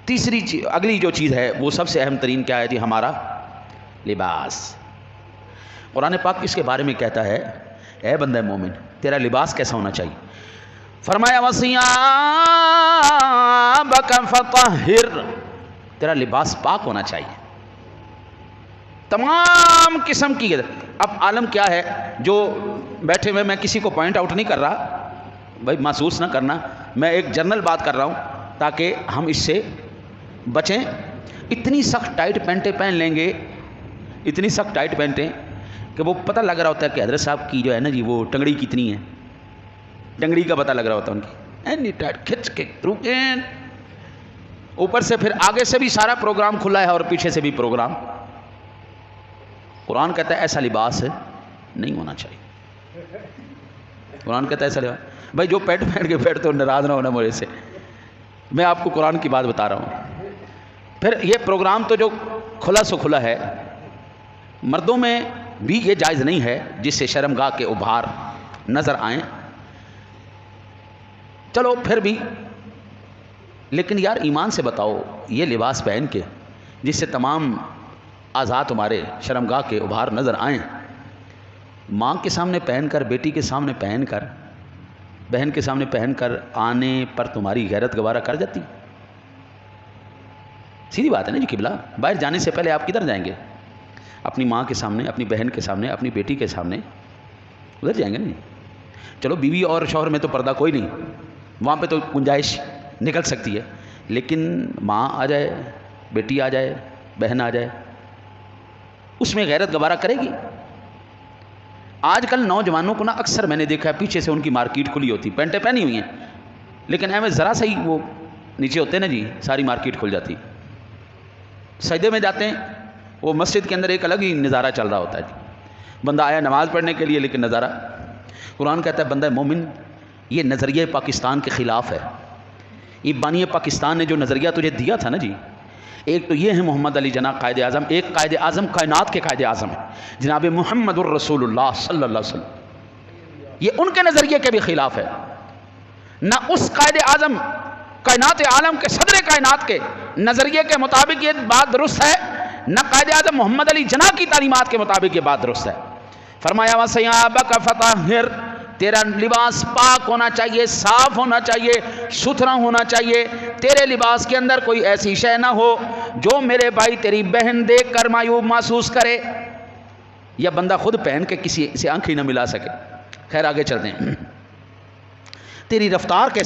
تیسری اگلی جو چیز ہے وہ سب سے اہم ترین کیا ہے جی؟ ہمارا لباس۔ قرآن پاک اس کے بارے میں کہتا ہے اے بندہ مومن تیرا لباس کیسا ہونا چاہیے؟ فرمایا وَثِيَابَكَ فَطَهِّرْ، تیرا لباس پاک ہونا چاہیے تمام قسم کی۔ اب عالم کیا ہے جو بیٹھے ہوئے، میں کسی کو پوائنٹ آؤٹ نہیں کر رہا بھائی، محسوس نہ کرنا، میں ایک جنرل بات کر رہا ہوں تاکہ ہم اس سے بچیں۔ اتنی سخت ٹائٹ پینٹیں پہن لیں گے، اتنی سخت ٹائٹ پینٹیں کہ وہ پتہ لگ رہا ہوتا ہے کہ حضرت صاحب کی جو ہے نا جی وہ ٹنگڑی کتنی ہے، ٹنگڑی کا پتہ لگ رہا ہوتا ہے ان کی، اینی ٹائٹ کھچ کے اوپر سے پھر آگے سے بھی سارا پروگرام کھلا ہے اور پیچھے سے بھی پروگرام۔ قرآن کہتا ہے ایسا لباس نہیں ہونا چاہیے۔ قرآن کہتا ہے ایسا لباس، بھائی جو پینٹ پہن کے بیٹھتے ہو ناراض نہ ہونا مجھے سے، میں آپ کو قرآن کی بات بتا رہا ہوں۔ پھر یہ پروگرام تو جو کھلا سو کھلا ہے، مردوں میں بھی یہ جائز نہیں ہے جس سے شرمگاہ کے ابھار نظر آئیں، چلو پھر بھی، لیکن یار ایمان سے بتاؤ یہ لباس پہن کے جس سے تمام اعضاء تمہارے شرمگاہ کے ابھار نظر آئیں، ماں کے سامنے پہن کر، بیٹی کے سامنے پہن کر، بہن کے سامنے پہن کر آنے پر تمہاری غیرت گوارہ کر جاتی؟ سیدھی بات ہے نا جی قبلہ، باہر جانے سے پہلے آپ کدھر جائیں گے؟ اپنی ماں کے سامنے، اپنی بہن کے سامنے، اپنی بیٹی کے سامنے ادھر جائیں گے نہیں۔ چلو بیوی اور شوہر میں تو پردہ کوئی نہیں، وہاں پہ تو گنجائش نکل سکتی ہے، لیکن ماں آ جائے، بیٹی آ جائے، بہن آ جائے، اس میں غیرت گوارہ کرے گی؟ آج کل نوجوانوں کو نا اکثر میں نے دیکھا ہے پیچھے سے ان کی مارکیٹ کھلی ہوتی، پینٹیں پہنی ہوئی ہیں لیکن ایویں ذرا سا ہی وہ نیچے ہوتے ہیں نا جی، ساری مارکیٹ کھل جاتی۔ سجدے میں جاتے ہیں، وہ مسجد کے اندر ایک الگ ہی نظارہ چل رہا ہوتا ہے جی، بندہ آیا نماز پڑھنے کے لیے لیکن نظارہ۔ قرآن کہتا ہے بندہ مومن یہ نظریہ پاکستان کے خلاف ہے، یہ بانی پاکستان نے جو نظریہ تجھے دیا تھا نا جی، ایک تو یہ ہے محمد علی جناح قائد اعظم، ایک قائد اعظم کائنات کے قائد اعظم ہے جناب محمد الرسول اللہ صلی اللہ علیہ وسلم، یہ ان کے نظریے کے بھی خلاف ہے۔ نہ اس قائد اعظم کائنات عالم کے صدر کائنات کے نظریے کے مطابق یہ بات درست ہے، نہ قائد اعظم محمد علی جناح کی تعلیمات کے مطابق یہ بات درست ہے۔ فرمایا وَثِيَابَكَ فَطَهِّرْ، تیرا لباس پاک ہونا چاہیے، صاف ہونا چاہیے، ستھرا ہونا چاہیے، تیرے لباس کے اندر کوئی ایسی شے نہ ہو جو میرے بھائی تیری بہن دیکھ کر معیوب محسوس کرے یا بندہ خود پہن کے کسی سے آنکھ ہی نہ ملا سکے۔ خیر آگے چلتے ہیں، تیری رفتار کیسے